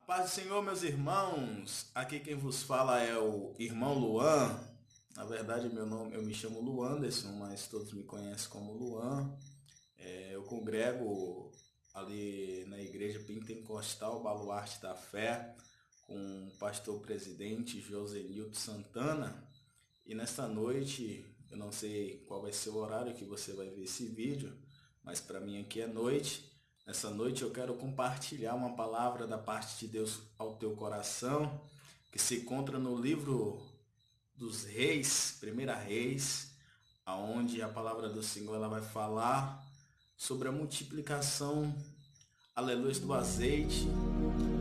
Paz do Senhor, meus irmãos. Aqui quem vos fala é o irmão Luan. Na verdade, meu nome, eu me chamo Luanderson, mas todos me conhecem como Luan. Eu congrego ali na igreja pentecostal Baluarte da Fé com o pastor presidente Josenilton Santana. E nesta noite, eu não sei qual vai ser o horário que você vai ver esse vídeo, mas para mim aqui é noite. Nessa noite eu quero compartilhar uma palavra da parte de Deus ao teu coração, que se encontra no livro dos Reis, 1 Reis, aonde a palavra do Senhor ela vai falar sobre a multiplicação, aleluia, do azeite,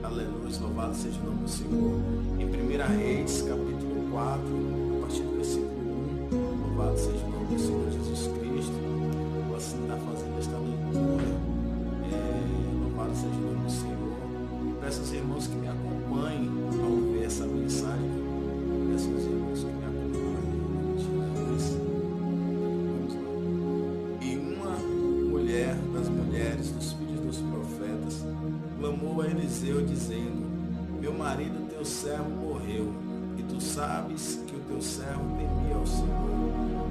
aleluia, louvado seja o nome do Senhor. Em 1 Reis, capítulo 4, a partir do versículo 1, louvado seja o nome do Senhor Jesus Cristo. Eu vou assim estar fazendo esta leitura. Louvado seja o nome do Senhor. Peço aos irmãos que me acompanhem ao ver essa mensagem. Peço aos irmãos que me acompanhem em nome de Jesus. Vamos lá. E uma mulher das mulheres dos filhos dos profetas clamou a Eliseu dizendo: meu marido teu servo morreu, e tu sabes que o teu servo temia ao Senhor.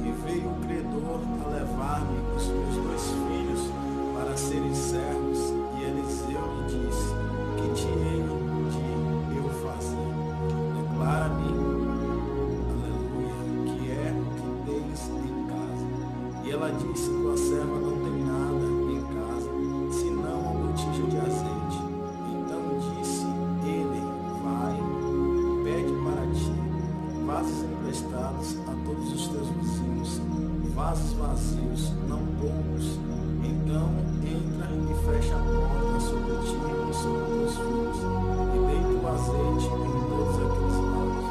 E veio o credor a levar-me os meus 2 filhos para serem servos, e Eliseu lhe disse: que te hei de eu fazer? Declara-me, aleluia, que é o que tens em casa. E ela disse: tua serva não tem nada em casa, senão uma botija de azeite. Então disse ele: vai, pede para ti vasos emprestados a todos os teus vizinhos, vasos vazios, não poucos. Então entra e fecha a porta sobre ti e sobre teus filhos, e deita o azeite em todos aqueles vasos.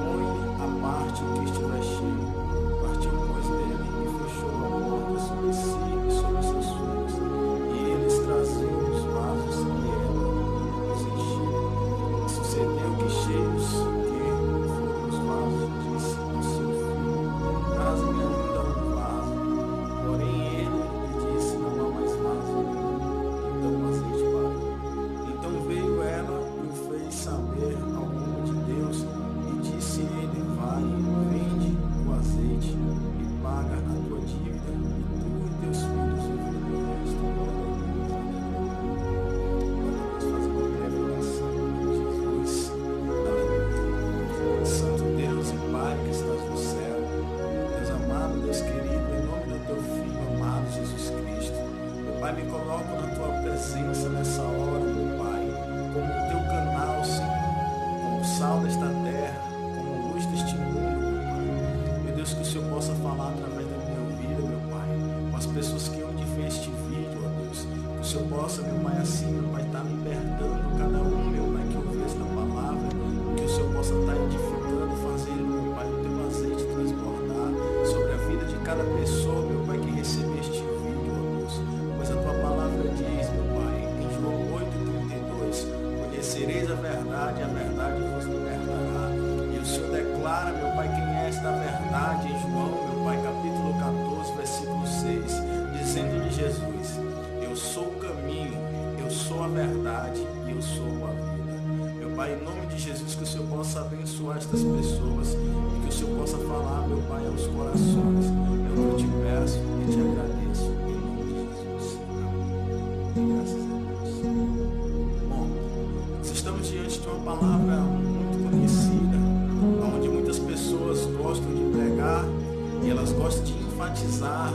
Põe-lhe a parte que estiver cheio. Partiu, pois, dele e fechou a porta sobre si e sobre seus filhos. E eles traziam os vasos e ela os enchia. Sucedeu que cheios que foram os vasos, disse ao seu filho: traze-me ainda um vaso. Porém ele disse: não há mais vaso nenhum. Então o azeite parou. Então veio ela e o fez saber ao homem de Deus, e disse ele: vai, vende o azeite e paga a tua dívida, e tu e teus filhos viverem o resto. Vamos fazer uma breve oração em Jesus. Aleluia. Santo Deus e Pai que estás no céu, Deus amado, Deus querido, em nome do teu Filho amado Jesus Cristo, meu Pai, me coloco na tua presença nessa hora, meu Pai, como o teu canal, Senhor, como sal desta terra, como luz deste mundo, meu Pai. Meu Deus, que o Senhor possa falar através da minha vida, meu Pai, com as pessoas que hão de ver este vídeo, ó Deus, que o Senhor possa, meu Pai, assim, meu Pai, estar libertando cada um, meu Pai, que ouve esta palavra, que o Senhor possa estar edificando, fazendo, meu Pai, o teu azeite transbordar sobre a vida de cada pessoa, meu Pai, que receber este vídeo, ó Deus, pois a tua palavra diz, meu Pai, em João 8,32, conhecereis a verdade vos libertará. E o Senhor declara, meu Pai, quem é esta verdade em João, meu Pai, capítulo 14, versículo 6, dizendo-lhe Jesus: eu sou o caminho, eu sou a verdade e eu sou a vida. Meu Pai, em nome de Jesus, que o Senhor possa abençoar estas pessoas e que o Senhor possa falar, meu Pai, aos corações. É o que eu te peço e te agradeço, em nome de Jesus. Amém. Graças a Deus. Bom, nós estamos diante de uma palavra muito conhecida, onde muitas pessoas gostam de pregar e elas gostam de enfatizar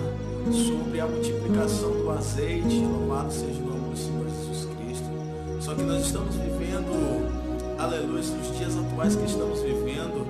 sobre a multiplicação do azeite. Louvado seja o nome do Senhor Jesus Cristo. Só que nós estamos vivendo, aleluia, nos dias atuais que estamos vivendo,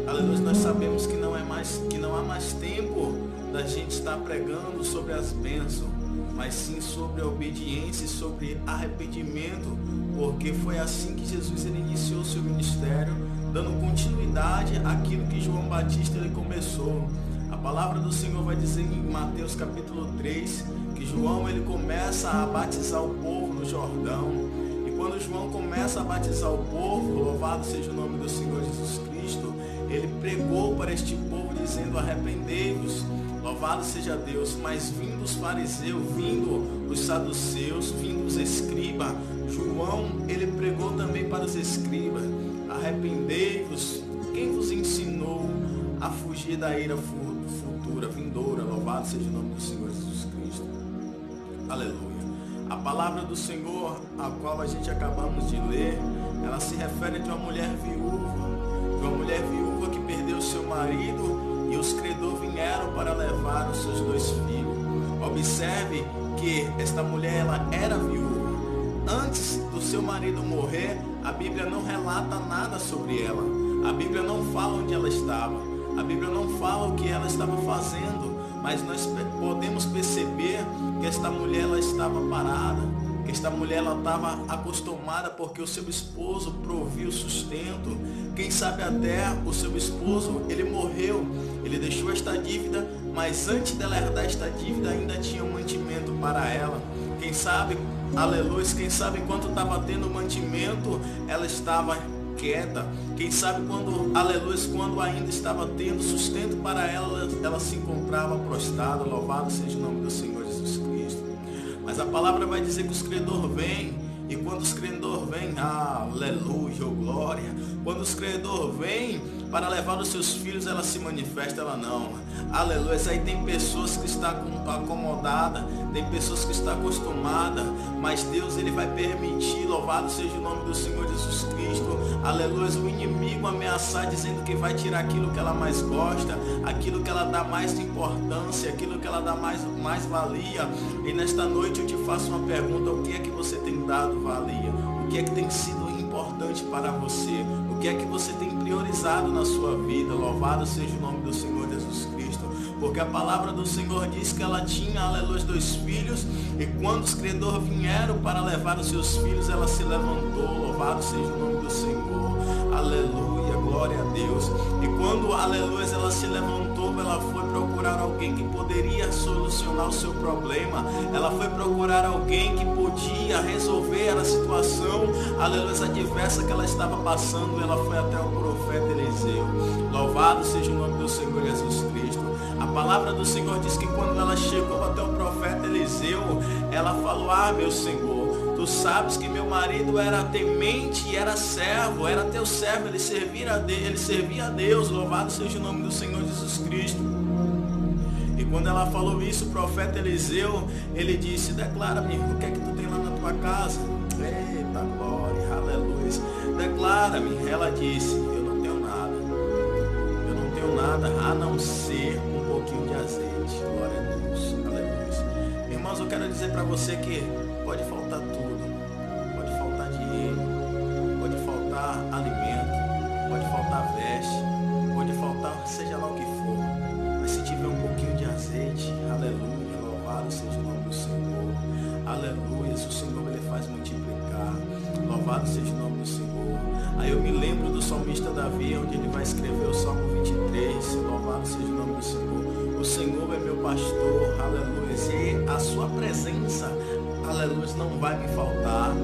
aleluia, nós sabemos que não há mais tempo da gente estar pregando sobre as bênçãos, mas sim sobre a obediência e sobre arrependimento, porque foi assim que Jesus ele iniciou o seu ministério, dando continuidade àquilo que João Batista ele começou. A palavra do Senhor vai dizer em Mateus capítulo 3, que João ele começa a batizar o povo no Jordão. E quando João começa a batizar o povo, louvado seja o nome do Senhor Jesus Cristo, ele pregou para este povo dizendo: arrependei-vos, louvado seja Deus. Mas vindo os fariseus, vindo os saduceus, vindo os escribas, João ele pregou também os escribas, arrependei-vos, quem vos ensinou a fugir da ira futura, vindoura, louvado seja o nome do Senhor Jesus Cristo. Aleluia. A palavra do Senhor, a qual a gente acabamos de ler, ela se refere de uma mulher viúva que perdeu seu marido, e os credores vieram para levar os seus 2 filhos. Observe que esta mulher, ela era viúva. Antes do seu marido morrer, a Bíblia não relata nada sobre ela. A Bíblia não fala onde ela estava. A Bíblia não fala o que ela estava fazendo. Mas nós podemos perceber que esta mulher, ela estava parada. Que esta mulher, ela estava acostumada porque o seu esposo provia o sustento. Quem sabe até o seu esposo, ele morreu. Ele deixou esta dívida, mas antes dela herdar esta dívida, ainda tinha um mantimento para ela. Quem sabe, aleluia, quem sabe enquanto estava tendo mantimento, ela estava quieta. Quem sabe quando, aleluia, quando ainda estava tendo sustento para ela, ela se encontrava prostrada. Louvado seja o nome do Senhor Jesus Cristo. Mas a palavra vai dizer que os credores vêm. E quando os credores vêm, aleluia, oh glória. Quando os credores vêm para levar os seus filhos, ela se manifesta, ela não. Aleluia. Aí tem pessoas que estão acomodadas, tem pessoas que estão acostumadas, mas Deus, ele vai permitir, louvado seja o nome do Senhor Jesus Cristo, aleluia, o inimigo ameaçar, dizendo que vai tirar aquilo que ela mais gosta, aquilo que ela dá mais importância, aquilo que ela dá mais valia. E nesta noite eu te faço uma pergunta: o que é que você tem dado valia? O que é que tem sido importante para você? O que é que você tem priorizado na sua vida? Louvado seja o nome do Senhor Jesus Cristo. Porque a palavra do Senhor diz que ela tinha, aleluia, 2 filhos, e quando os credores vieram para levar os seus filhos, ela se levantou. Louvado seja o nome do Senhor. Aleluia, glória a Deus. E quando, aleluia, ela se levantou, ela foi procurar alguém que poderia solucionar o seu problema. Ela foi procurar alguém que podia resolver a situação, aleluia, adversa que ela estava passando. Ela foi até o profeta Eliseu. Louvado seja o nome do Senhor Jesus Cristo. A palavra do Senhor diz que quando ela chegou até o profeta Eliseu, ela falou: meu Senhor, tu sabes que meu marido era temente e era servo, era teu servo, ele servia a Deus. Louvado seja o nome do Senhor Jesus Cristo. E quando ela falou isso, o profeta Eliseu, ele disse: declara-me, o que é que tu tem lá na tua casa? Eita glória, aleluia. Declara-me. Ela disse: eu não tenho nada a não ser um pouquinho de azeite. Glória a Deus, aleluia. Irmãos, eu quero dizer para você que pode faltar tudo, pode faltar dinheiro, pode faltar alimento, pode faltar veste, pode faltar seja lá o que for, mas se tiver um pouquinho de azeite, aleluia, louvado seja o nome do Senhor, aleluia, o Senhor, ele faz multiplicar. Louvado seja o nome do Senhor. Aí eu me lembro do salmista Davi, onde ele vai escrever o Salmo 23. Louvado seja o nome do Senhor. O Senhor é meu pastor, aleluia. E a sua presença, aleluia, não vai me faltar.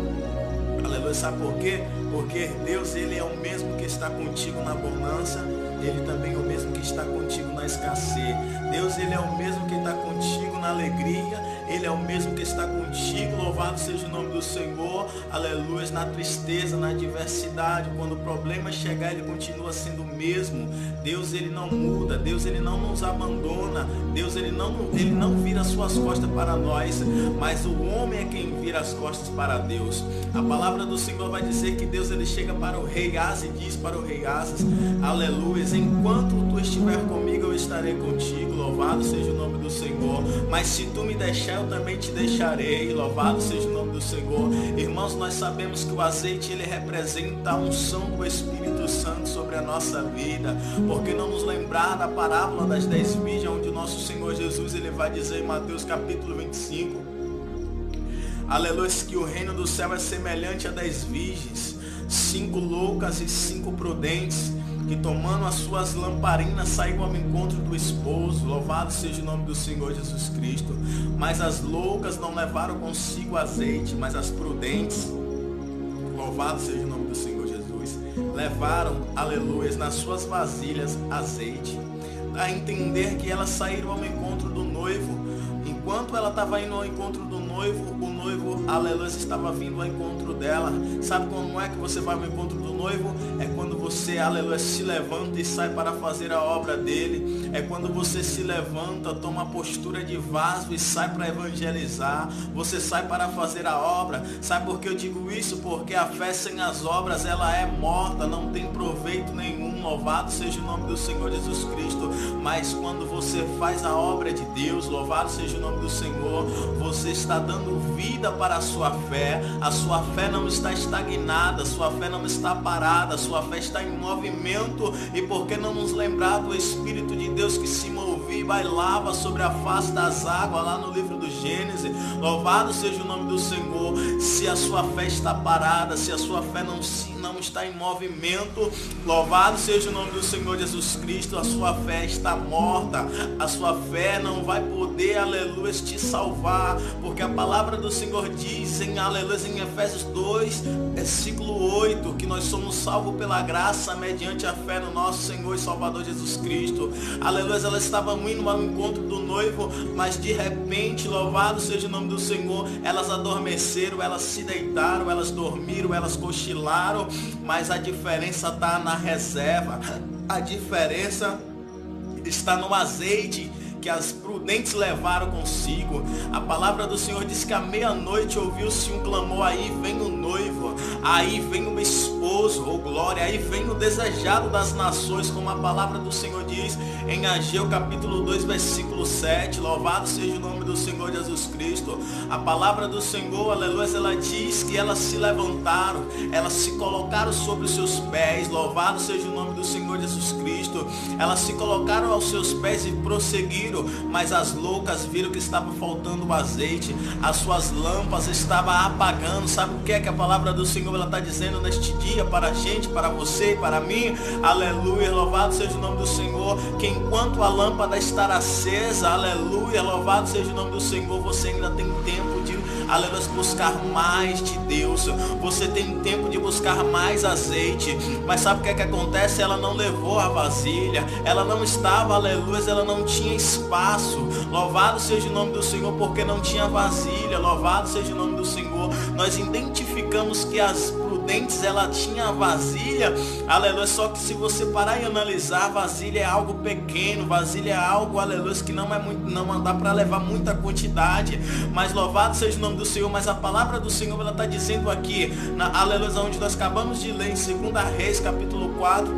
Aleluia. Sabe por quê? Porque Deus, ele é o mesmo que está contigo na bonança. Ele também é o mesmo que está contigo na escassez. Deus, ele é o mesmo que está contigo na alegria. Ele é o mesmo que está contigo, louvado seja o nome do Senhor, aleluia, na tristeza, na adversidade. Quando o problema chegar, ele continua sendo o mesmo. Deus, ele não muda. Deus, ele não nos abandona. Deus, ele não vira as suas costas para nós, mas o homem é quem vira as costas para Deus. A palavra do Senhor vai dizer que Deus, ele chega para o rei Asa e diz para o rei Asa, aleluia, enquanto tu estiver comigo, eu estarei contigo. Louvado seja o nome do Senhor. Mas se tu me deixar, eu também te deixarei. Louvado seja o nome do Senhor. Irmãos, nós sabemos que o azeite, ele representa a unção do Espírito Santo sobre a nossa vida. Porque não nos lembrar da parábola das 10 virgens, onde o nosso Senhor Jesus, ele vai dizer em Mateus capítulo 25, aleluia, que o reino do céu é semelhante a 10 virgens, 5 loucas e 5 prudentes, que tomando as suas lamparinas saíram ao encontro do esposo. Louvado seja o nome do Senhor Jesus Cristo. Mas as loucas não levaram consigo azeite, mas as prudentes, louvado seja o nome do Senhor Jesus, levaram, aleluia, nas suas vasilhas azeite. A entender que elas saíram ao encontro do noivo. enquanto ela estava indo ao encontro do noivo, o noivo, aleluia, estava vindo ao encontro dela. Sabe como é que você vai ao encontro do noivo? É quando você, aleluia, se levanta e sai para fazer a obra dele. É quando você se levanta, toma a postura de vaso e sai para evangelizar. Você sai para fazer a obra. Sabe por que eu digo isso? Porque a fé sem as obras, ela é morta, não tem proveito nenhum. Louvado seja o nome do Senhor Jesus Cristo. Mas quando você faz a obra de Deus, louvado seja o nome do Senhor, você está dando vida para a sua fé. A sua fé não está estagnada, a sua fé não está parada, a sua fé está em movimento. E por que não nos lembrar do Espírito de Deus que se movia e bailava sobre a face das águas, lá no livro do Gênesis? Louvado seja o nome do Senhor. Se a sua fé está parada, se a sua fé não está em movimento, louvado seja o nome do Senhor Jesus Cristo, a sua fé está morta, a sua fé não vai poder, aleluia, te salvar, porque a palavra do Senhor diz em, aleluia, em Efésios 2, versículo 8, que nós somos salvos pela graça, mediante a fé no nosso Senhor e Salvador Jesus Cristo. Aleluia, elas estavam indo ao encontro do noivo, mas de repente, louvado seja o nome do Senhor, elas adormeceram, elas se deitaram, elas dormiram, elas cochilaram, mas a diferença está na reserva, a diferença está no azeite que as prudentes levaram consigo. A palavra do Senhor diz que à meia-noite ouviu-se um clamor: aí vem o noivo, aí vem o esposo, oh glória, aí vem o desejado das nações, como a palavra do Senhor diz em Ageu capítulo 2, versículo 7, louvado seja o nome do Senhor Jesus Cristo. A palavra do Senhor, aleluia, ela diz que elas se levantaram, elas se colocaram sobre os seus pés, louvado seja o nome do Senhor Jesus Cristo, elas se colocaram aos seus pés e prosseguiram. Mas as loucas viram que estava faltando o azeite, as suas lâmpadas estavam apagando. Sabe o que é que a palavra do Senhor está dizendo neste dia para a gente, para você e para mim? Aleluia, louvado seja o nome do Senhor, que enquanto a lâmpada estar acesa, aleluia, louvado seja o nome do Senhor, você ainda tem tempo de, aleluia, buscar mais de Deus, você tem tempo de buscar mais azeite. Mas sabe o que é que acontece? Ela não levou a vasilha, ela não estava, aleluia, ela não tinha espaço. Louvado seja o nome do Senhor, porque não tinha vasilha. Louvado seja o nome do Senhor. Nós identificamos que as prudentes, ela tinha a vasilha, aleluia, só que se você parar e analisar, vasilha é algo pequeno, vasilha é algo, aleluia, que não é muito, não dá para levar muita quantidade. Mas louvado seja o nome do Senhor. Mas a palavra do Senhor, ela está dizendo aqui, aleluia, onde nós acabamos de ler em 2 Reis capítulo 4,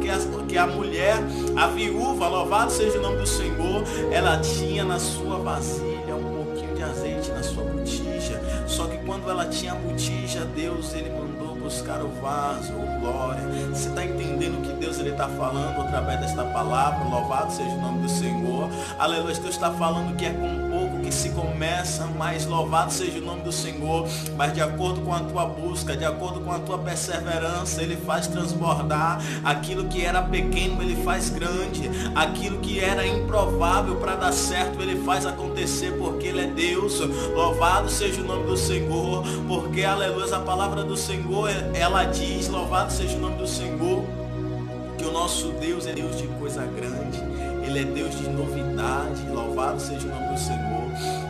que a mulher, a viúva, louvado seja o nome do Senhor, ela tinha na sua vasilha um pouquinho de azeite na sua botija. Só que quando ela tinha a botija, Deus, ele mandou buscar o vaso, oh glória. Você está entendendo o que Deus está falando através desta palavra? Louvado seja o nome do Senhor. Aleluia, Deus está falando que é com pouco que se começa, mas louvado seja o nome do Senhor. Mas de acordo com a tua busca, de acordo com a tua perseverança, Ele faz transbordar. Aquilo que era pequeno, Ele faz grande. Aquilo que era improvável para dar certo, Ele faz acontecer, porque Ele é Deus. Louvado seja o nome do Senhor, porque, aleluia, a palavra do Senhor, ela diz, louvado seja o nome do Senhor, que o nosso Deus é Deus de coisa grande, Ele é Deus de novidade. Louvado seja o nome do Senhor.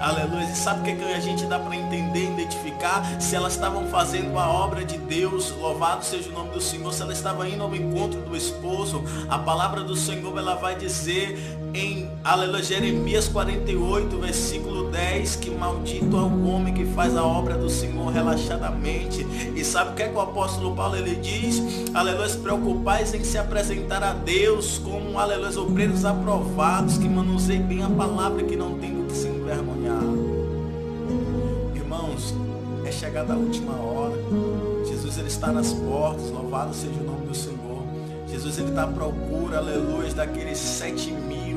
Aleluia. E sabe o que a gente dá para entender, identificar se elas estavam fazendo a obra de Deus? Louvado seja o nome do Senhor. Se ela estava indo ao encontro do esposo, a palavra do Senhor, ela vai dizer em, aleluia, Jeremias 48, versículo 10, que maldito é o homem que faz a obra do Senhor relaxadamente. E sabe o que é que o apóstolo Paulo, ele diz? Aleluia, preocupais em se apresentar a Deus como, aleluia, obreiros aprovados, que manuseiem bem a palavra, que não tem do que se envergonhar. Irmãos, é chegada a última hora. Jesus, ele está nas portas. Louvado seja o nome do Senhor. Jesus, ele está à procura, aleluia, daqueles 7.000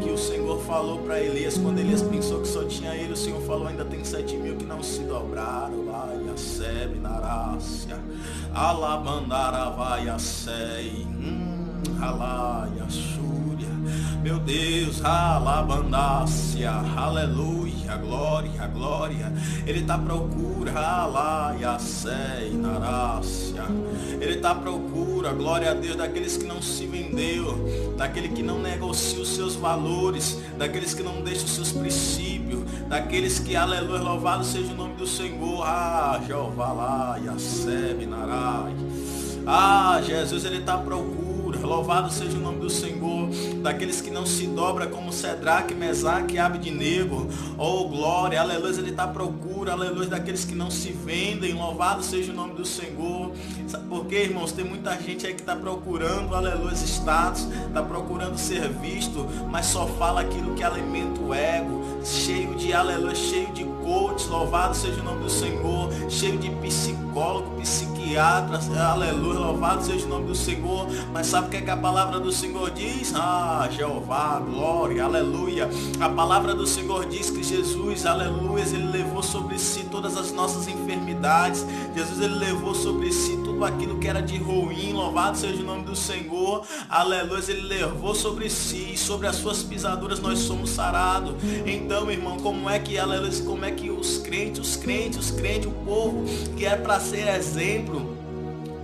que o Senhor falou para Elias. Quando Elias pensou que só tinha ele, o Senhor falou: ainda tem 7.000 que não se dobraram. Vai a sebe narácia, alabandara vai a sei, alaia súria. Meu Deus, alabandácia, aleluia, glória, glória. Ele está à procura, alaia Ele está à procura, glória a Deus, daqueles que não se vendeu, daquele que não negocia os seus valores, daqueles que não deixam os seus princípios, daqueles que, aleluia, louvado seja o nome do Senhor. Jeová lá, Yaseb, Narai. Jesus, ele está à procura. Louvado seja o nome do Senhor, daqueles que não se dobra como Cedraque, Mesaque e Abednego. Oh glória, aleluia, ele está à procura, aleluia, daqueles que não se vendem. Louvado seja o nome do Senhor. Sabe por quê, irmãos? Tem muita gente aí que está procurando, aleluia, status, está procurando ser visto, mas só fala aquilo que alimenta o ego, cheio de, aleluia, cheio de coach, louvado seja o nome do Senhor, cheio de psicólogo, psiquiatra, aleluia, louvado seja o nome do Senhor. Mas sabe o que a palavra do Senhor diz? Jeová, glória, aleluia. A palavra do Senhor diz que Jesus, aleluia, ele levou sobre si todas as nossas enfermidades. Jesus, ele levou sobre si tudo aquilo que era de ruim, louvado seja o nome do Senhor, aleluia. Ele levou sobre si, sobre as suas pisaduras nós somos sarados. Então, irmão, como é que, aleluia, como é que os crentes, o povo que é para ser exemplo,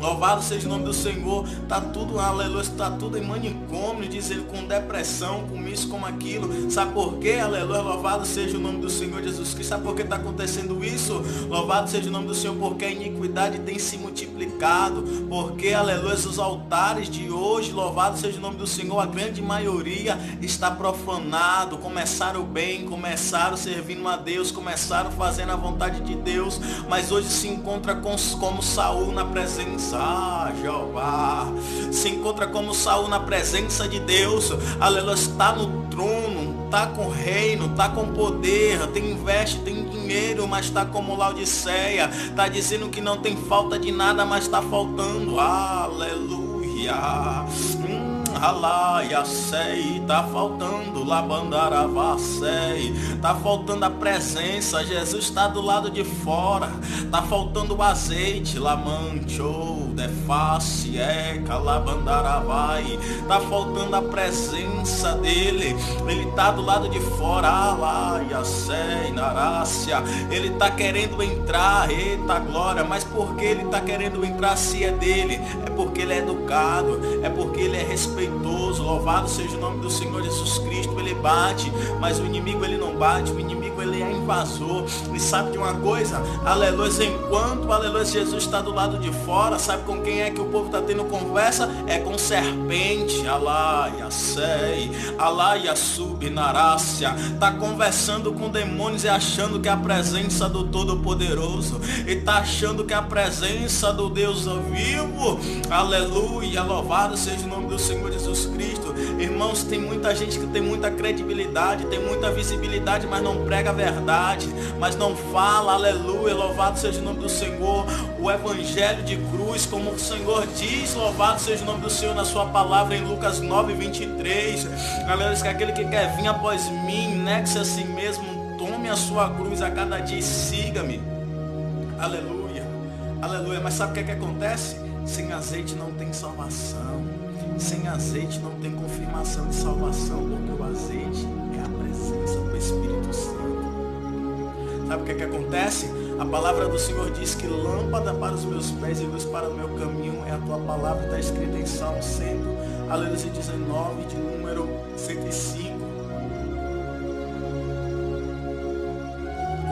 louvado seja o nome do Senhor, tá tudo, aleluia, tá tudo em manicômio, diz ele, com depressão, com isso, com aquilo. Sabe por quê? Aleluia, louvado seja o nome do Senhor Jesus Cristo. Sabe por que está acontecendo isso? Louvado seja o nome do Senhor, porque a iniquidade tem se multiplicado, porque, aleluia, os altares de hoje, louvado seja o nome do Senhor, a grande maioria está profanado, começaram bem, começaram servindo a Deus, começaram fazendo a vontade de Deus, mas hoje se encontra como Saul na presença. Jeová, se encontra como Saul na presença de Deus, aleluia, está no trono, está com reino, está com poder, investe, tem dinheiro, mas está como Laodiceia, está dizendo que não tem falta de nada, mas está faltando, aleluia. Sei, tá faltando Labandaravacei, tá faltando a presença, Jesus está do lado de fora, tá faltando o azeite, Lamancho, Deface, Labandaravai, tá faltando a presença dele, ele tá do lado de fora, Sei, Narácia, ele tá querendo entrar, eita glória, mas por que ele tá querendo entrar se é dele? É porque ele é educado, é porque ele é respeitoso. Louvado seja o nome do Senhor Jesus Cristo. Ele bate, mas o inimigo ele não bate, o inimigo ele é invasor. E sabe de uma coisa? Aleluia, enquanto, aleluia, Jesus está do lado de fora, sabe com quem é que o povo está tendo conversa? É com serpente. Alaia sei, alaia subnarácia, está conversando com demônios e achando que é a presença do Todo-Poderoso, e está achando que é a presença do Deus vivo. Aleluia, louvado seja o nome do Senhor Jesus Cristo. Irmãos, tem muita gente que tem muita credibilidade, tem muita visibilidade, mas não prega a verdade, mas não fala, aleluia, louvado seja o nome do Senhor, o evangelho de cruz, como o Senhor diz, louvado seja o nome do Senhor na sua palavra em Lucas 9:23, aleluia, que aquele que quer vir após mim, negue-se a si mesmo, tome a sua cruz a cada dia e siga-me. Aleluia, aleluia. Mas sabe o que acontece? Sem azeite não tem salvação, sem azeite não tem confirmação de salvação, porque o azeite é a presença do Espírito Santo. Sabe o que acontece? A palavra do Senhor diz que lâmpada para os meus pés e luz para o meu caminho é a tua palavra, está escrita em Salmo 119, de número 105.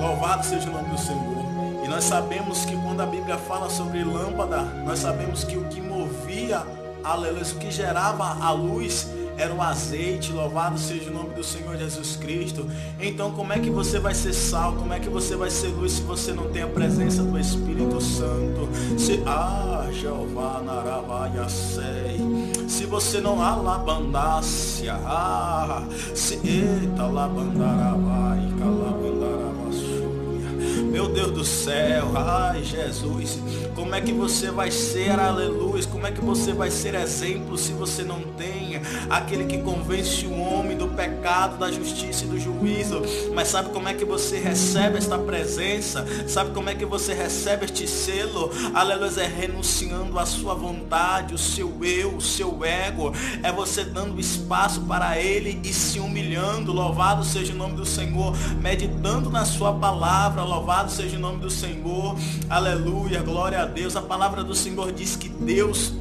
Louvado seja o nome do Senhor. E nós sabemos que quando a Bíblia fala sobre lâmpada, nós sabemos que o que movia, aleluia, o que gerava a luz era o azeite. Louvado seja o nome do Senhor Jesus Cristo. Então como é que você vai ser sal, como é que você vai ser luz se você não tem a presença do Espírito Santo? Jeová Naravaia sei, se você não alabandácia, se eita labandaravai, calabandaravassuia, meu Deus do céu, ai Jesus, como é que você vai ser, aleluia, como é que você vai ser exemplo se você não tem aquele que convence o homem do pecado, da justiça e do juízo? Mas sabe como é que você recebe esta presença? Sabe como é que você recebe este selo? Aleluia, é renunciando à sua vontade, o seu eu, o seu ego, é você dando espaço para ele e se humilhando. Louvado seja o nome do Senhor, meditando na sua palavra, louvado louvado seja o nome do Senhor, aleluia, glória a Deus. A palavra do Senhor diz que Deus,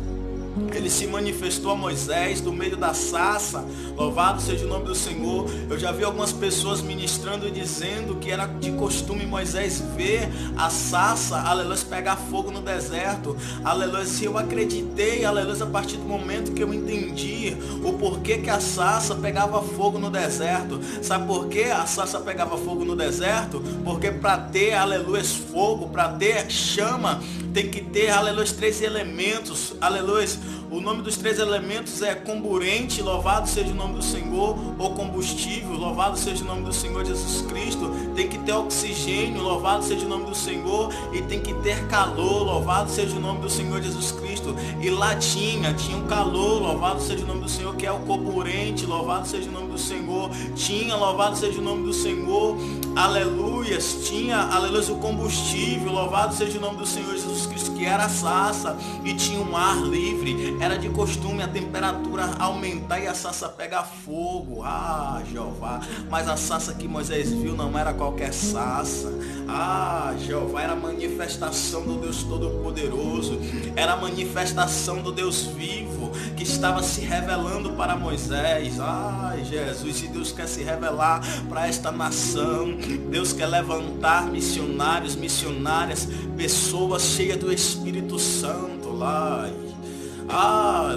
Ele se manifestou a Moisés do meio da sarça, louvado seja o nome do Senhor. Eu já vi algumas pessoas ministrando e dizendo que era de costume Moisés ver a sarça, aleluia, pegar fogo no deserto, aleluia. Se eu acreditei, aleluia, a partir do momento que eu entendi o porquê que a sarça pegava fogo no deserto. Sabe por que a sarça pegava fogo no deserto? Porque para ter, aleluia, fogo, para ter chama, tem que ter, aleluia, 3 elementos, aleluia. O nome dos 3 elementos é comburente, louvado seja o nome do Senhor, ou combustível, louvado seja o nome do Senhor Jesus Cristo. Tem que ter oxigênio, louvado seja o nome do Senhor, e tem que ter calor, louvado seja o nome do Senhor Jesus Cristo. E lá tinha um calor, louvado seja o nome do Senhor, que é o comburente, louvado seja o nome do Senhor. Tinha, louvado seja o nome do Senhor, aleluias, tinha, aleluia, o combustível, louvado seja o nome do Senhor Jesus Cristo, que era a sarça, e tinha um ar livre. Era de costume a temperatura aumentar e a sarça pegar fogo. Ah, Jeová. Mas a sarça que Moisés viu não era qualquer sarça. Ah, Jeová, era a manifestação do Deus Todo-Poderoso. Era a manifestação do Deus vivo que estava se revelando para Moisés. Ai, Jesus, e Deus quer se revelar para esta nação. Deus quer levantar missionários, missionárias, pessoas cheias do Espírito Santo lá.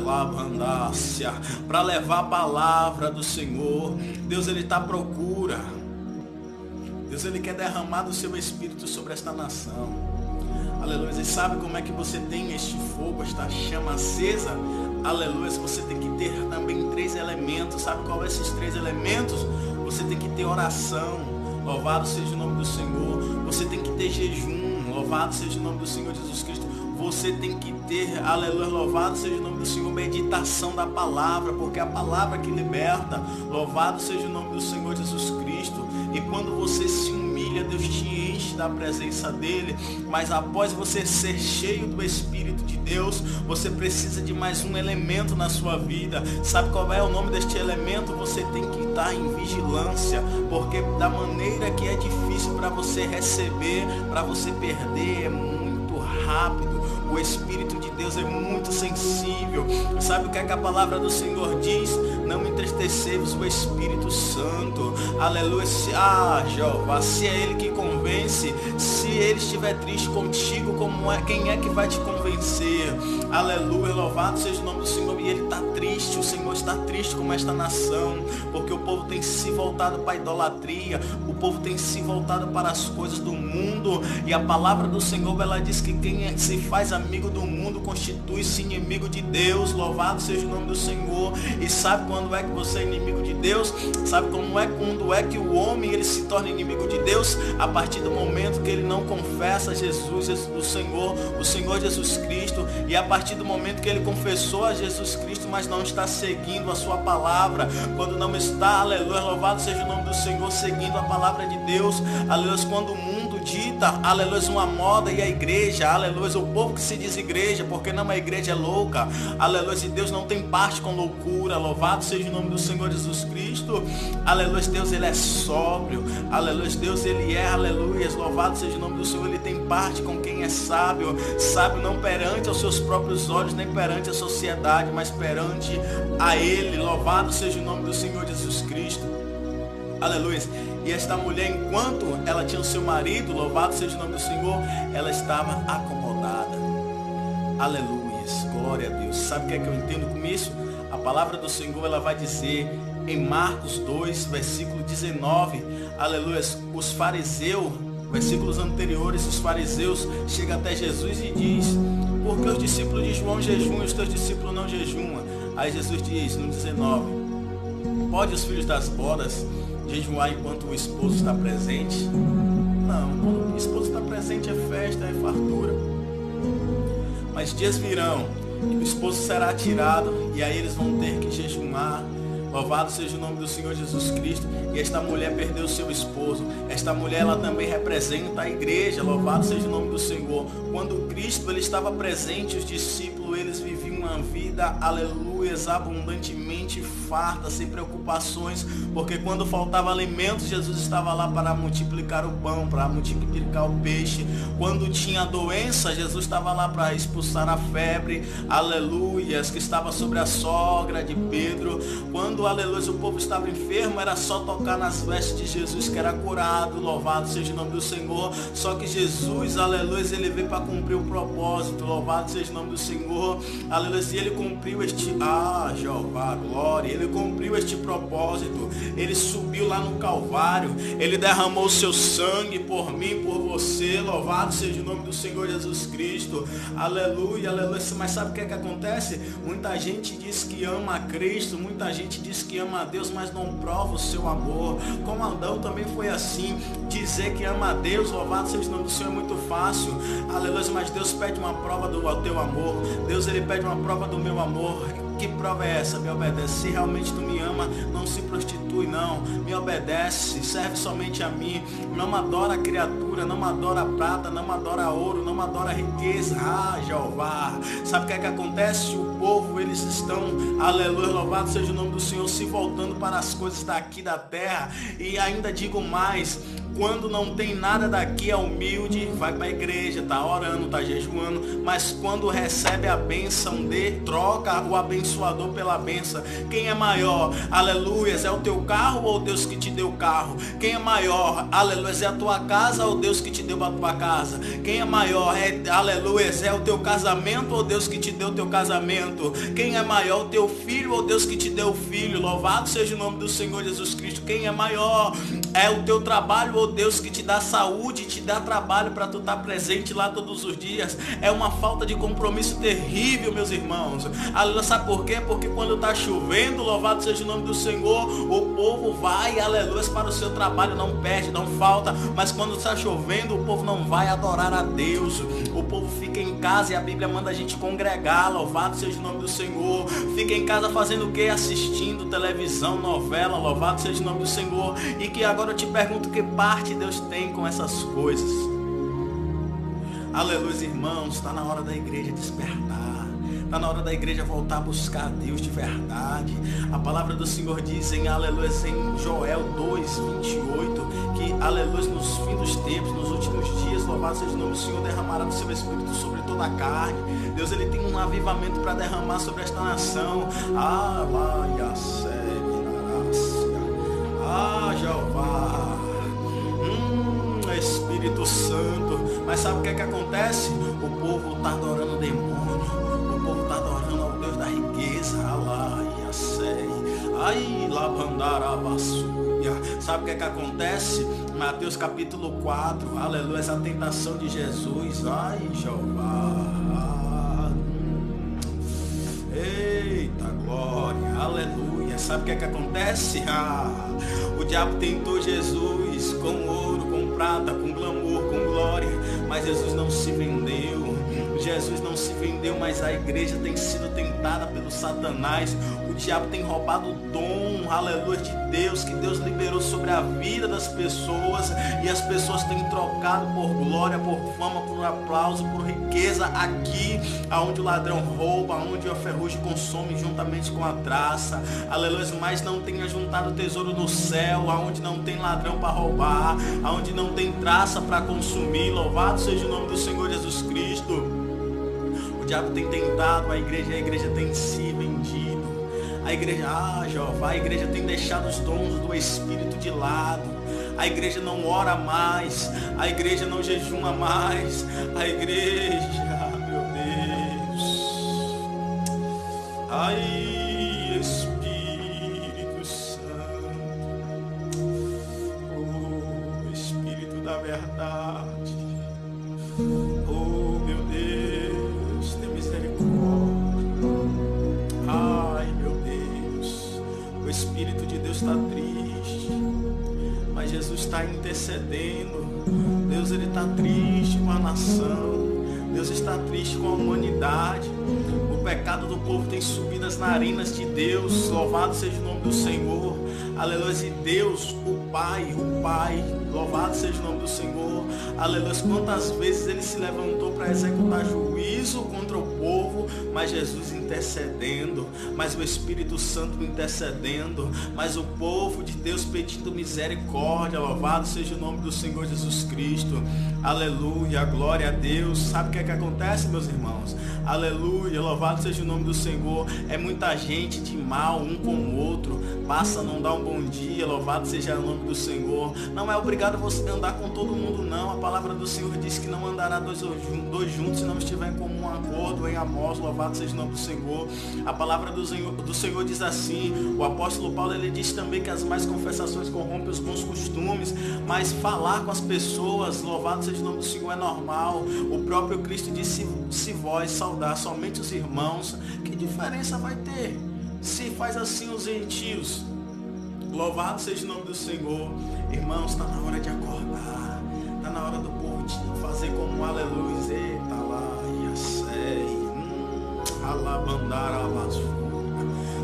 Labandácia, para levar a palavra do Senhor. Deus, Ele está à procura. Deus, Ele quer derramar do seu Espírito sobre esta nação. Aleluia. E sabe como é que você tem este fogo, esta chama acesa? Aleluia. Você tem que ter também 3 elementos. Sabe qual é esses 3 elementos? Você tem que ter oração. Louvado seja o nome do Senhor. Você tem que ter jejum. Louvado seja o nome do Senhor Jesus Cristo. Você tem que ter, aleluia, louvado seja o nome do Senhor, meditação da palavra, porque é a palavra que liberta. Louvado seja o nome do Senhor Jesus Cristo. E quando você se humilha, Deus te enche da presença dEle. Mas após você ser cheio do Espírito de Deus, você precisa de mais um elemento na sua vida. Sabe qual é o nome deste elemento? Você tem que estar em vigilância, porque da maneira que é difícil para você receber, para você perder, é muito rápido. O Espírito de Deus é muito sensível. Sabe o que é que a palavra do Senhor diz? Não entristecemos o Espírito Santo. Aleluia. Jeová, se é Ele que convence, se Ele estiver triste contigo, quem é que vai te convencer? Aleluia, louvado seja o nome do Senhor. E Ele está triste, o Senhor está triste com esta nação, porque o povo tem se voltado para a idolatria, o povo tem se voltado para as coisas do mundo. E a palavra do Senhor, ela diz que quem se faz amigo do mundo constitui-se inimigo de Deus. Louvado seja o nome do Senhor. E sabe quando é que você é inimigo de Deus? Sabe quando é que o homem ele se torna inimigo de Deus? A partir do momento que ele não confessa Jesus, o Senhor Jesus Cristo. E a partir do momento que ele confessou a Jesus Cristo, mas não está seguindo a sua palavra, quando não está, aleluia, louvado seja o nome do Senhor, seguindo a palavra de Deus, aleluia, quando o mundo dita, aleluia, uma moda e a igreja, aleluia, o povo que se diz igreja, porque não é igreja é louca, aleluia, e Deus não tem parte com loucura. Louvado seja o nome do Senhor Jesus Cristo, aleluia, Deus ele é sóbrio, aleluia, Deus ele é, aleluia, louvado seja o nome do Senhor, ele tem parte com quem é sábio, sábio não perante aos seus próprios olhos, nem perante a sociedade, mas perante a Ele. Louvado seja o nome do Senhor Jesus Cristo, aleluia. E esta mulher, enquanto ela tinha o seu marido, louvado seja o nome do Senhor, ela estava acomodada. Aleluia, glória a Deus. Sabe o que é que eu entendo com isso? A palavra do Senhor, ela vai dizer em Marcos 2, versículo 19, aleluia, os fariseus, versículos anteriores, os fariseus chegam até Jesus e diz: por que os discípulos de João jejuam e os teus discípulos não jejuam? Aí Jesus diz no 19: pode os filhos das bodas jejuar enquanto o esposo está presente? Não, quando o esposo está presente é festa, é fartura. Mas dias virão que o esposo será tirado e aí eles vão ter que jejuar. Louvado seja o nome do Senhor Jesus Cristo. E esta mulher perdeu o seu esposo. Esta mulher, ela também representa a igreja. Louvado seja o nome do Senhor. Quando Cristo ele estava presente, os discípulos eles viviam uma vida, aleluias, abundantemente farta, sem preocupações, porque quando faltava alimento, Jesus estava lá para multiplicar o pão, para multiplicar o peixe. Quando tinha doença, Jesus estava lá para expulsar a febre, aleluias, que estava sobre a sogra de Pedro. Quando, aleluias, o povo estava enfermo, era só tocar nas vestes de Jesus que era curado. Louvado seja o nome do Senhor. Só que Jesus, aleluias, ele veio para cumprir o propósito. Louvado seja o nome do Senhor, aleluias. E ele cumpriu Jeová, glória, ele cumpriu este propósito. Ele subiu lá no Calvário, ele derramou o seu sangue por mim, por você. Louvado seja o nome do Senhor Jesus Cristo, aleluia, aleluia. Mas sabe o que é que acontece? Muita gente diz que ama a Cristo, muita gente diz que ama a Deus, mas não prova o seu amor. Como Adão também foi assim. Dizer que ama a Deus, louvado seja o nome do Senhor, é muito fácil, aleluia. Mas Deus pede uma prova do teu amor. Deus, ele pede uma prova do meu amor. Que prova é essa? Me obedece. Se realmente tu me ama, não se prostitui não. Me obedece, serve somente a mim. Não adora a criatura, não adora a prata, não adora ouro, não adora a riqueza. Jeová. Sabe o que é que acontece? O povo, eles estão, aleluia, louvado seja o nome do Senhor, se voltando para as coisas daqui da terra. E ainda digo mais, quando não tem nada daqui, é humilde, vai para a igreja, tá orando, tá jejuando, mas quando recebe a bênção troca o abençoador pela bênção. Quem é maior, aleluias, é o teu carro ou Deus que te deu o carro? Quem é maior, aleluias, é a tua casa ou Deus que te deu a tua casa? Quem é maior, aleluias, é o teu casamento ou Deus que te deu o teu casamento? Quem é maior, o teu filho ou Deus que te deu o filho? Louvado seja o nome do Senhor Jesus Cristo. Quem é maior, é o teu trabalho ou Deus que te dá saúde, te dá trabalho para tu estar presente lá todos os dias? É uma falta de compromisso terrível, meus irmãos. Aleluia, sabe por quê? Porque quando está chovendo, louvado seja o nome do Senhor, o povo vai, aleluia, para o seu trabalho, não perde, não falta. Mas quando está chovendo, o povo não vai adorar a Deus. O povo fica em casa e a Bíblia manda a gente congregar. Louvado seja o nome do Senhor. Fica em casa fazendo o quê? Assistindo televisão, novela. Louvado seja o nome do Senhor. E que agora eu te pergunto, que parte Deus tem com essas coisas? Aleluia, irmãos, está na hora da igreja despertar. Está na hora da igreja voltar a buscar a Deus de verdade. A palavra do Senhor diz em aleluia, em Joel 2:28, que aleluia, nos fins dos tempos, nos últimos dias, louvado seja o nome do Senhor, derramará do seu Espírito sobre toda a carne. Deus, ele tem um avivamento para derramar sobre esta nação. Jeová, Espírito Santo. Mas sabe o que é que acontece? O povo está adorando o demônio, o povo está adorando ao Deus da riqueza. Sabe o que é que acontece? Mateus capítulo 4, aleluia, essa tentação de Jesus. Jeová, eita glória, aleluia. Sabe o que é que acontece? O diabo tentou Jesus com ouro, com prata, com glamour, com glória, mas Jesus não se vendeu. Jesus não se vendeu, mas a igreja tem sido tentada pelo Satanás. O diabo tem roubado o dom, aleluia, de Deus, que Deus liberou sobre a vida das pessoas, e as pessoas têm trocado por glória, por fama, por aplauso, por riqueza, aqui aonde o ladrão rouba, aonde a ferrugem consome juntamente com a traça, aleluia, mas não tem ajuntado tesouro no céu, aonde não tem ladrão para roubar, aonde não tem traça para consumir. Louvado seja o nome do Senhor Jesus Cristo. O diabo tem tentado a igreja tem se vendido. A igreja, Jeová, a igreja tem deixado os dons do Espírito de lado. A igreja não ora mais, a igreja não jejuma mais. A igreja, meu Deus, Espírito Santo, Espírito da verdade, meu Deus, tem misericórdia. Meu Deus, o Espírito de Deus está triste, mas Jesus está intercedendo. Deus, ele está triste com a nação. Deus está triste com a humanidade. O pecado do povo tem subido as narinas de Deus. Louvado seja o nome do Senhor. Aleluia. E Deus, o Pai, louvado seja o nome do Senhor. Aleluia. Quantas vezes ele se levantou para executar juízo contra o povo, mas Jesus intercedendo, mas o Espírito Santo intercedendo, mas o povo de Deus pedindo misericórdia. Louvado seja o nome do Senhor Jesus Cristo. Aleluia, glória a Deus. Sabe o que é que acontece, meus irmãos? Aleluia, louvado seja o nome do Senhor. É muita gente de mal um com o outro, passa a não dar um bom dia. Louvado seja o nome do Senhor. Não é obrigado você andar com todo mundo, não. A palavra do Senhor diz que não andará dois juntos se não estiver em comum acordo. Em Amós, louvado seja o nome do Senhor. A palavra do Senhor diz assim. O apóstolo Paulo, ele diz também que as más confessações corrompem os bons costumes, mas falar com as pessoas, louvado seja o nome do Senhor, é normal. O próprio Cristo disse: se vós saudar somente os irmãos, que diferença vai ter se faz assim os gentios? Louvado seja o nome do Senhor. Irmãos, está na hora de acordar, está na hora do povo de fazer como um aleluia. Eita lá, Iassei, alabandara vasura.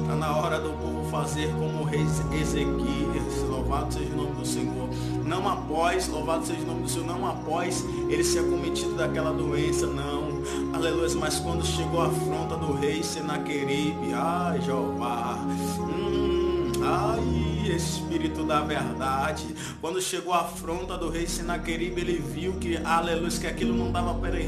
Está na hora do povo fazer como o rei Ezequias. Louvado seja o nome do Senhor. Não após, louvado seja o nome do Senhor, não após ele ser acometido daquela doença, não. Aleluia, mas quando chegou a afronta do rei Senaqueribe, ai Jeová, ai Espírito da verdade, quando chegou a afronta do rei Senaqueribe, ele viu que, aleluia, que aquilo não dava para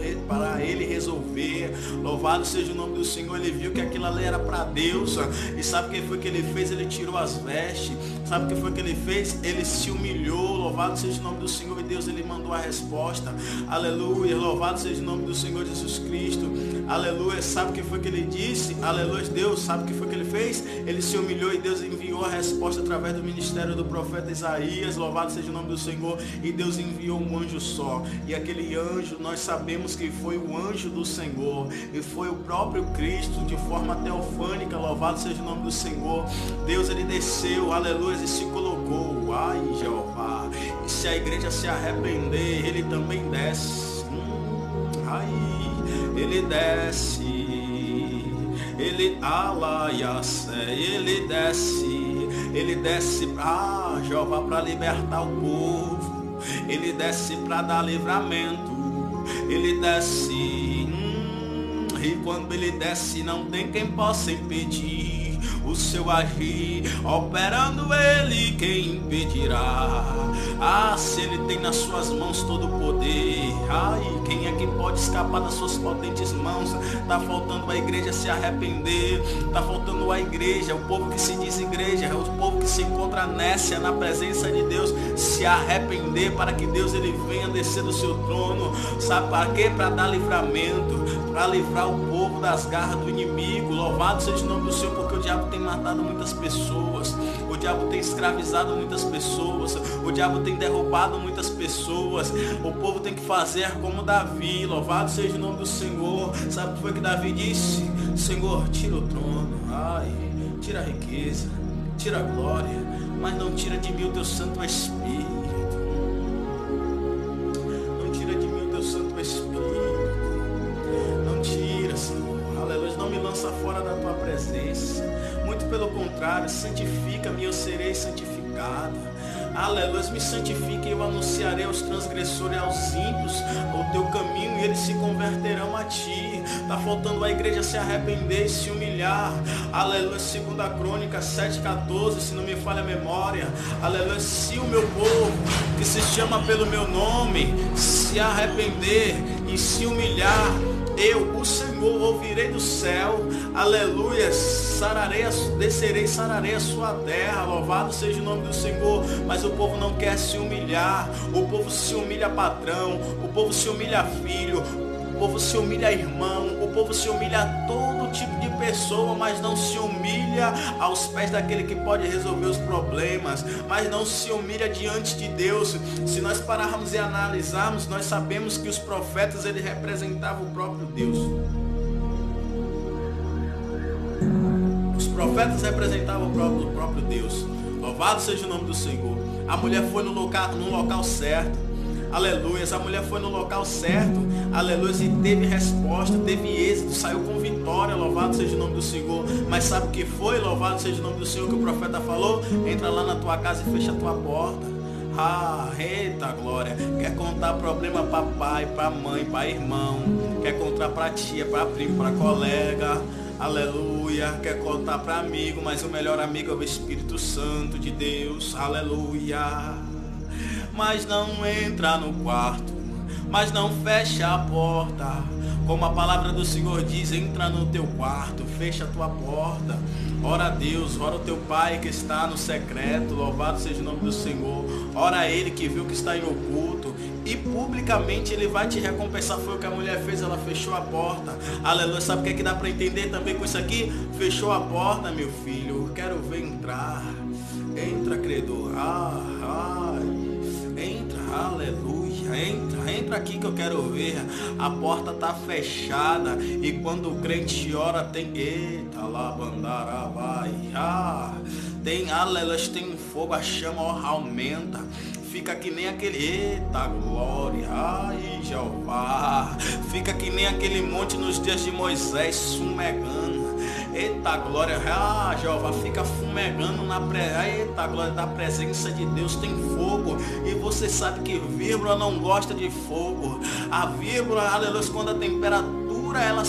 ele resolver. Louvado seja o nome do Senhor. Ele viu que aquilo ali era para Deus. E sabe o que foi que ele fez? Ele tirou as vestes. Sabe o que foi que ele fez? Ele se humilhou. Louvado seja o nome do Senhor. E Deus, ele mandou a resposta. Aleluia, louvado seja o nome do Senhor Jesus Cristo. Aleluia, sabe o que foi que ele disse? Aleluia, Deus, sabe o que foi que ele fez? Ele se humilhou e Deus enviou a resposta através do ministério do profeta Isaías. Louvado seja o nome do Senhor. E Deus enviou um anjo só. E aquele anjo, nós sabemos que foi o anjo do Senhor. E foi o próprio Cristo, de forma teofânica. Louvado seja o nome do Senhor. Deus, ele desceu, aleluia, e se colocou. Ai, Jeová. E se a igreja se arrepender, ele também desce. Ai, ele desce. Ele desce para Jeová, para libertar o povo. Ele desce para dar livramento. Ele desce, e quando ele desce não tem quem possa impedir o seu agir. Operando ele, quem impedirá? Ah, se ele tem nas suas mãos todo o poder, ai, quem é que pode escapar das suas potentes mãos? Tá faltando a igreja se arrepender. Tá faltando a igreja, o povo que se diz igreja, o povo que se encontra nécia na presença de Deus, se arrepender, para que Deus, ele venha descer do seu trono. Sabe para quê? Para dar livramento, para livrar o povo das garras do inimigo. Louvado seja o nome do Senhor, porque o diabo tem matado muitas pessoas, o diabo tem escravizado muitas pessoas, o diabo tem derrubado muitas pessoas. O povo tem que fazer como Davi. Louvado seja o nome do Senhor. Sabe o que foi que Davi disse? Senhor, tira o trono, ai, tira a riqueza, tira a glória, mas não tira de mim o teu Santo Espírito. Não tira de mim o teu Santo Espírito. Não tira, Senhor. Aleluia, não me lança fora da tua presença. Muito pelo contrário, santifica-me e eu serei santificado. Aleluia, me santifique e eu anunciarei aos transgressores e aos ímpios o teu caminho, e eles se converterão a ti. Está faltando a igreja se arrepender e se humilhar. Aleluia, 2 Crônicas 7,14, se não me falha a memória. Aleluia, se o meu povo, que se chama pelo meu nome, se arrepender e se humilhar, eu, o Senhor, ouvirei do céu, aleluia, descerei e sararei a sua terra. Louvado seja o nome do Senhor. Mas o povo não quer se humilhar. O povo se humilha patrão, o povo se humilha filho, o povo se humilha irmão, o povo se humilha a todo tipo de pessoa, mas não se humilha aos pés daquele que pode resolver os problemas, mas não se humilha diante de Deus. Se nós pararmos e analisarmos, nós sabemos que os profetas, eles representavam o próprio Deus. Os profetas representavam o próprio Deus. Louvado seja o nome do Senhor. A mulher foi no local certo. Aleluia, a mulher foi no local certo, aleluia, e teve resposta, teve êxito, saiu com vitória. Louvado seja o nome do Senhor. Mas sabe o que foi? Louvado seja o nome do Senhor, que o profeta falou: entra lá na tua casa e fecha a tua porta. Eita glória. Quer contar problema para pai, para mãe, para irmão. Quer contar para tia, para primo, para colega. Aleluia. Quer contar para amigo, mas o melhor amigo é o Espírito Santo de Deus. Aleluia. Mas não entra no quarto, mas não fecha a porta. Como a palavra do Senhor diz, entra no teu quarto, fecha a tua porta. Ora a Deus, ora o teu Pai que está no secreto, louvado seja o nome do Senhor. Ora a Ele que viu que está em oculto, e publicamente Ele vai te recompensar. Foi o que a mulher fez, ela fechou a porta. Aleluia. Sabe o que é que dá para entender também com isso aqui? Fechou a porta, meu filho, quero ver entrar. Entra, credor. Entra, aleluia. Entra aqui que eu quero ver. A porta está fechada, e quando o crente ora tem, eita lá, bandara vai, tem, aleluia, tem um fogo, a chama aumenta, fica que nem aquele, eita glória, ai Jeová, fica que nem aquele monte nos dias de Moisés, fumegando. Eita glória, Jeová, fica fumegando eita glória da presença de Deus, tem fogo. E você sabe que vírgula não gosta de fogo. A vírgula, aleluia, quando a temperatura ela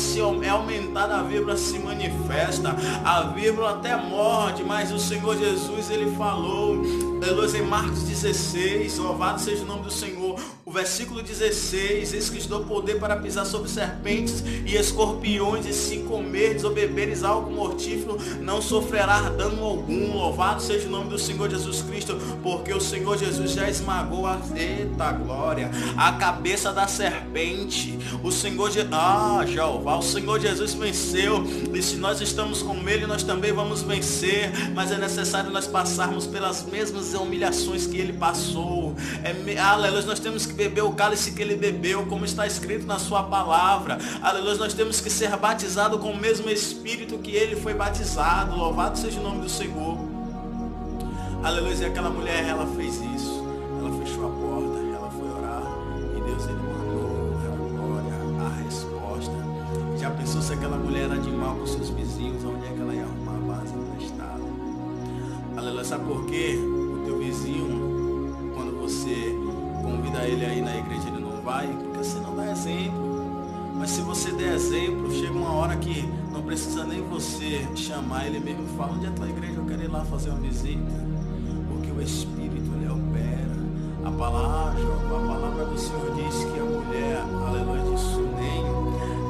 é aumentada, a vírgula se manifesta. A vírgula até morde, mas o Senhor Jesus, Ele falou, aleluia, em Marcos 16, louvado seja o nome do Senhor. O versículo 16, eis que te dou poder para pisar sobre serpentes e escorpiões, e se comerdes ou beberes algo mortífero, não sofrerá dano algum. Louvado seja o nome do Senhor Jesus Cristo, porque o Senhor Jesus já esmagou eita glória, a cabeça da serpente. O Senhor Jeová, o Senhor Jesus venceu, e se nós estamos com Ele, nós também vamos vencer. Mas é necessário nós passarmos pelas mesmas humilhações que Ele passou. Aleluia, nós temos que beber o cálice que Ele bebeu, como está escrito na sua palavra. Aleluia, nós temos que ser batizados com o mesmo Espírito que Ele foi batizado. Louvado seja o nome do Senhor. Aleluia, e aquela mulher, ela fez isso, ela fechou a porta, ela foi orar, e Deus, Ele mandou a glória, a resposta. Já pensou se aquela mulher era de mal com seus vizinhos, onde é que ela ia arrumar a base emprestada? Aleluia, sabe por quê? O teu vizinho, quando você convida ele aí na igreja, ele não vai, porque você não dá exemplo. Mas se você der exemplo, chega uma hora que não precisa nem você chamar, ele mesmo fala, onde é a tua igreja? Eu quero ir lá fazer uma visita. Porque o Espírito, ele opera. A palavra do Senhor diz que a mulher, aleluia, de Sunem,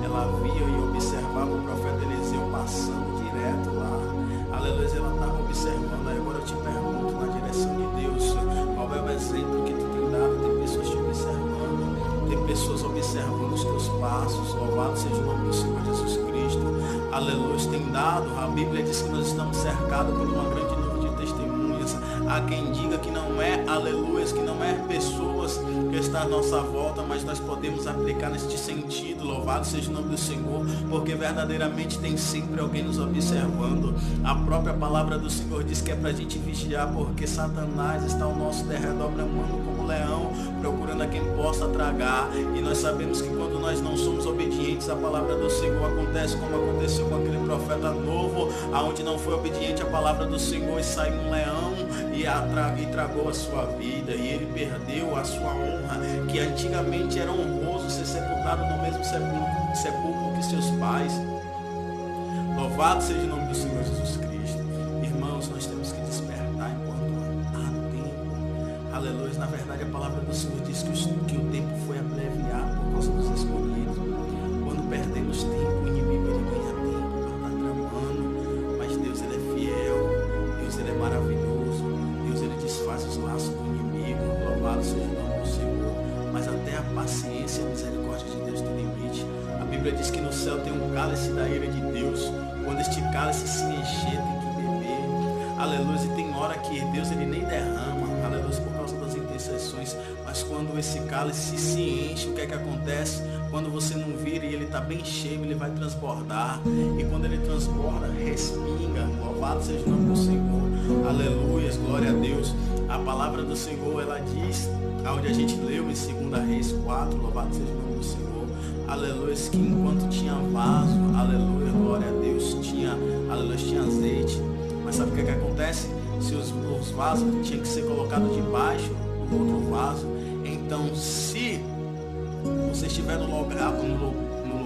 ela via e observava o profeta Eliseu passando direto lá. Aleluia, ela estava observando. Aí agora eu te pergunto, na direção de Deus, qual é o exemplo que tu tem dado? Tem pessoas te observando, tem pessoas observando os teus passos. Louvado seja o nome do Senhor Jesus Cristo. Aleluia, tem dado. A Bíblia diz que nós estamos cercados por uma grande nuvem de testemunhas. Há quem diga que não é, aleluia, que não é pessoas que estão à nossa volta, mas nós podemos aplicar neste sentido. Louvado seja o nome do Senhor, porque verdadeiramente tem sempre alguém nos observando. A própria palavra do Senhor diz que é para a gente vigiar, porque Satanás está ao nosso derredor bramando como leão, procurando a quem possa tragar. E nós sabemos que quando nós não somos obedientes à palavra do Senhor, acontece como aconteceu com aquele profeta novo, aonde não foi obediente à palavra do Senhor, e saiu um leão e tragou a sua vida, e ele perdeu a sua honra, que antigamente era honroso ser sepultado no mesmo sepulcro que seus pais. Louvado seja o nome do Senhor Jesus Cristo. Irmãos, nós temos que despertar enquanto há tempo. Aleluia. Na verdade, a palavra do Senhor diz que o tempo foi abreviado por causa dos escolhidos. Quando perdemos tempo, o inimigo ele ganha tempo para estar tramando. Mas Deus, ele é fiel. Deus, ele é maravilhoso. Deus, ele desfaz os laços do inimigo. Louvado seja o nome do Senhor. Mas até a paciência e a misericórdia de Deus tem limite. A Bíblia diz que no céu tem um cálice da ira de Deus. Quando este cálice se encher, tem que beber. Aleluia. E tem hora que Deus ele nem derrama. Aleluia. Por causa das intercessões. Mas quando esse cálice se enche, o que é que acontece? Quando você não vira e ele está bem cheio, ele vai transbordar. E quando ele transborda, respinga. Louvado seja o nome do Senhor. Aleluia. Glória a Deus. A palavra do Senhor, ela diz, onde a gente leu em 2 Reis 4, louvado seja o nome do Senhor. Aleluia, que enquanto tinha vaso, aleluia, glória a Deus, tinha azeite. Mas sabe o que acontece? Se os vasos tinham que ser colocados debaixo do outro vaso. Então, se você estiver no lugar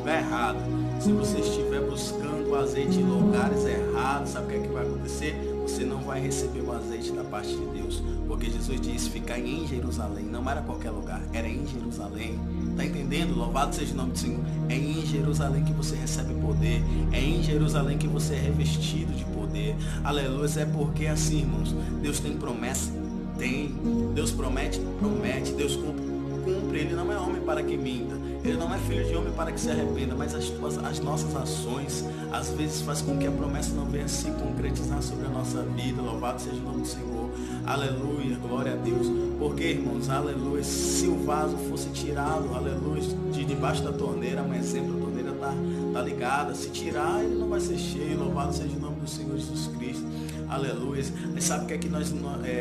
errado, se você estiver buscando azeite em lugares errados, sabe o que é que vai acontecer? Você não vai receber o azeite da parte de Deus, porque Jesus disse ficar em Jerusalém. Não era qualquer lugar, era em Jerusalém. Tá entendendo? Louvado seja o nome do Senhor. É em Jerusalém que você recebe poder, é em Jerusalém que você é revestido de poder. Aleluia. É porque assim, irmãos, Deus tem promessa? Tem. Deus promete? Promete. Deus cumpre? Cumpre. Ele não é homem para que minta, ele não é filho de homem para que se arrependa, mas as nossas ações às vezes faz com que a promessa não venha se concretizar sobre a nossa vida. Louvado seja o nome do Senhor. Aleluia, glória a Deus. Porque, irmãos, aleluia, se o vaso fosse tirado, aleluia, de debaixo da torneira, um exemplo, a torneira tá ligada, se tirar ele não vai ser cheio. Louvado seja o nome do Senhor Jesus Cristo. Aleluia. Mas sabe o que é que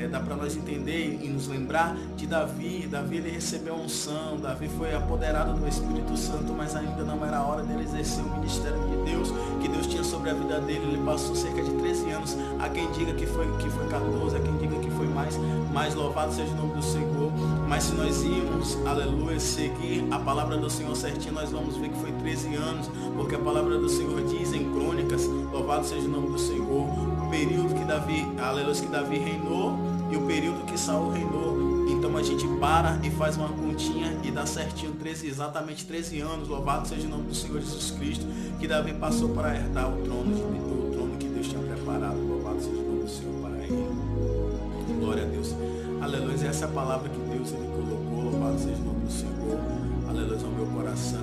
dá para nós entender e nos lembrar de Davi? Davi, ele recebeu a unção, Davi foi apoderado do Espírito Santo, mas ainda não era a hora dele exercer o ministério de Deus, que Deus tinha sobre a vida dele. Ele passou cerca de 13 anos, há quem diga que foi 14, há quem diga que foi mais louvado seja o nome do Senhor. Mas se nós irmos, aleluia, seguir a palavra do Senhor certinho, nós vamos ver que foi 13 anos, porque a palavra do Senhor diz em Crônicas, louvado seja o nome do Senhor, o período que Davi reinou e o período que Saul reinou. Então a gente para e faz uma continha e dá certinho exatamente 13 anos, louvado seja o nome do Senhor Jesus Cristo, que Davi passou para herdar o trono que Deus tinha preparado. Louvado seja o nome do Senhor para ele. Glória a Deus. Aleluia. Essa é a palavra que Deus ele colocou. Louvado seja o nome do Senhor. Aleluia, ao meu coração.